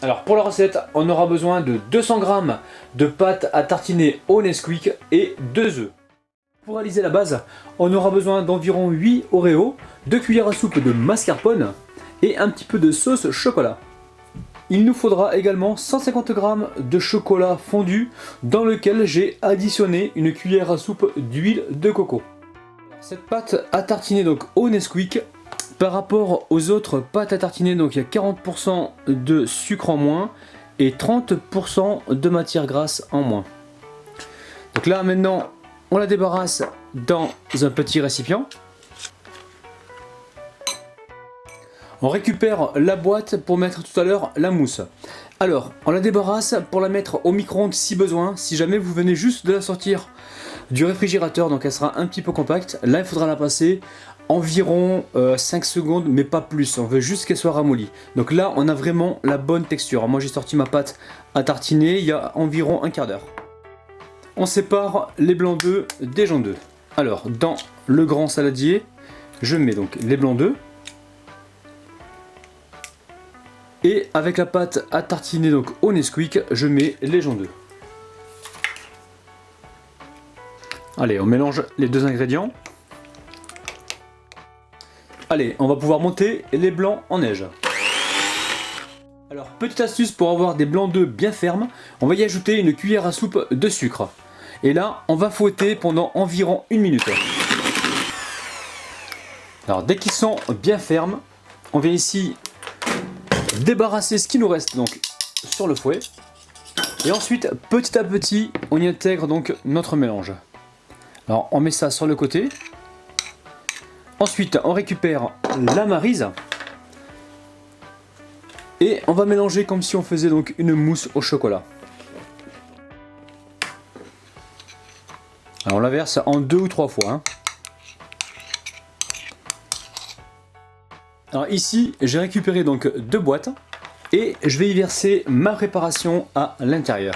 Alors pour la recette, on aura besoin de 200 g de pâte à tartiner au Nesquik et 2 œufs. Pour réaliser la base, on aura besoin d'environ 8 Oreos, 2 cuillères à soupe de mascarpone et un petit peu de sauce chocolat. Il nous faudra également 150 g de chocolat fondu dans lequel j'ai additionné une cuillère à soupe d'huile de coco. Cette pâte à tartiner donc au Nesquik, par rapport aux autres pâtes à tartiner, donc il y a 40% de sucre en moins et 30% de matière grasse en moins. Donc là maintenant on la débarrasse dans un petit récipient. On récupère la boîte pour mettre tout à l'heure la mousse. Alors, on la débarrasse pour la mettre au micro-ondes si besoin. Si jamais vous venez juste de la sortir du réfrigérateur, donc elle sera un petit peu compacte. Là, il faudra la passer environ 5 secondes, mais pas plus. On veut juste qu'elle soit ramollie. Donc là, on a vraiment la bonne texture. Alors moi, j'ai sorti ma pâte à tartiner il y a environ un quart d'heure. On sépare les blancs d'œufs des jaunes d'œufs. Alors, dans le grand saladier, je mets donc les blancs d'œufs. Et avec la pâte à tartiner donc au Nesquik, je mets les jaunes d'œufs. Allez, on mélange les deux ingrédients. Allez, on va pouvoir monter les blancs en neige. Alors, petite astuce pour avoir des blancs d'œufs bien fermes, on va y ajouter une cuillère à soupe de sucre. Et là, on va fouetter pendant environ 1 minute. Alors, dès qu'ils sont bien fermes, on vient ici débarrasser ce qui nous reste donc sur le fouet. Et ensuite, petit à petit, on y intègre donc notre mélange. Alors, on met ça sur le côté. Ensuite, on récupère la maryse. Et on va mélanger comme si on faisait donc une mousse au chocolat. Alors on la verse en 2 ou 3 fois. Alors ici, j'ai récupéré donc 2 boîtes et je vais y verser ma préparation à l'intérieur.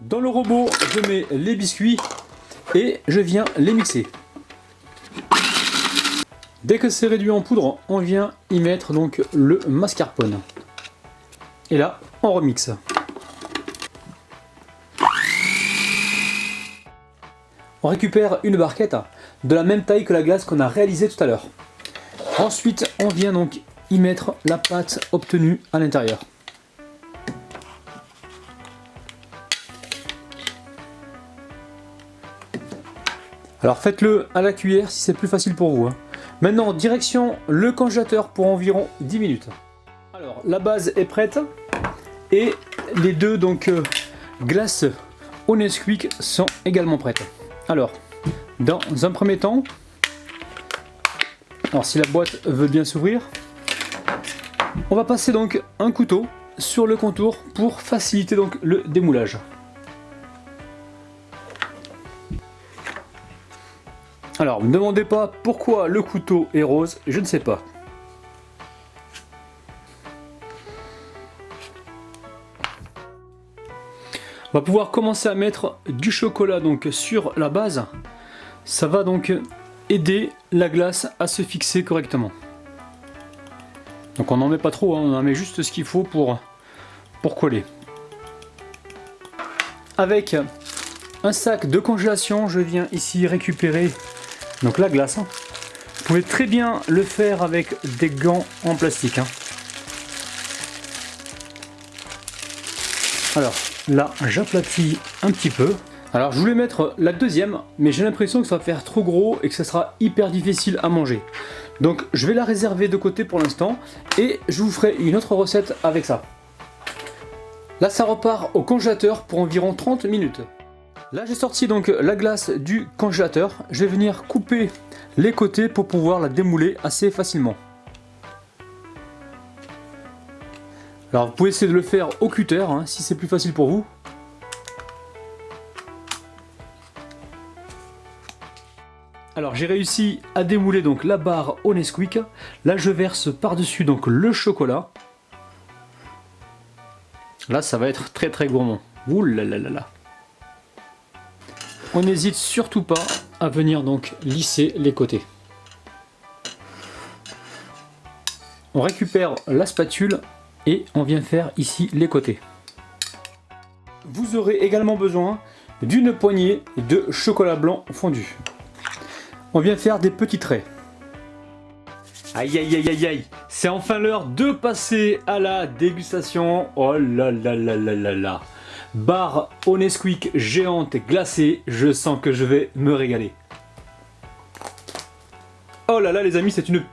Dans le robot, je mets les biscuits et je viens les mixer. Dès que c'est réduit en poudre, on vient y mettre donc le mascarpone. Et là, on remixe. On récupère une barquette de la même taille que la glace qu'on a réalisée tout à l'heure. Ensuite, on vient donc y mettre la pâte obtenue à l'intérieur. Alors faites-le à la cuillère si c'est plus facile pour vous. Maintenant, direction le congélateur pour environ 10 minutes. Alors, la base est prête et les deux donc glaces au Nesquik sont également prêtes. Alors, dans un premier temps, alors si la boîte veut bien s'ouvrir, on va passer donc un couteau sur le contour pour faciliter donc le démoulage. Alors, ne me demandez pas pourquoi le couteau est rose, je ne sais pas. On va pouvoir commencer à mettre du chocolat donc sur la base. Ça va donc aider la glace à se fixer correctement. Donc on n'en met pas trop, on en met juste ce qu'il faut pour coller. Avec un sac de congélation, je viens ici récupérer donc la glace. Vous pouvez très bien le faire avec des gants en plastique. Alors là, j'aplatis un petit peu. Alors je voulais mettre la deuxième, mais j'ai l'impression que ça va faire trop gros et que ça sera hyper difficile à manger. Donc je vais la réserver de côté pour l'instant et je vous ferai une autre recette avec ça. Là ça repart au congélateur pour environ 30 minutes. Là j'ai sorti donc la glace du congélateur. Je vais venir couper les côtés pour pouvoir la démouler assez facilement. Alors vous pouvez essayer de le faire au cutter si c'est plus facile pour vous. Alors j'ai réussi à démouler donc la barre au Nesquik. Là je verse par-dessus donc le chocolat. Là ça va être très très gourmand. Ouh là là là là. On n'hésite surtout pas à venir donc lisser les côtés. On récupère la spatule et on vient faire ici les côtés. Vous aurez également besoin d'une poignée de chocolat blanc fondu. On vient faire des petits traits. Aïe aïe aïe aïe aïe, c'est enfin l'heure de passer à la dégustation. Oh là là là là là là. Barre au Nesquik géante glacée, je sens que je vais me régaler. Oh là là les amis, c'est une pure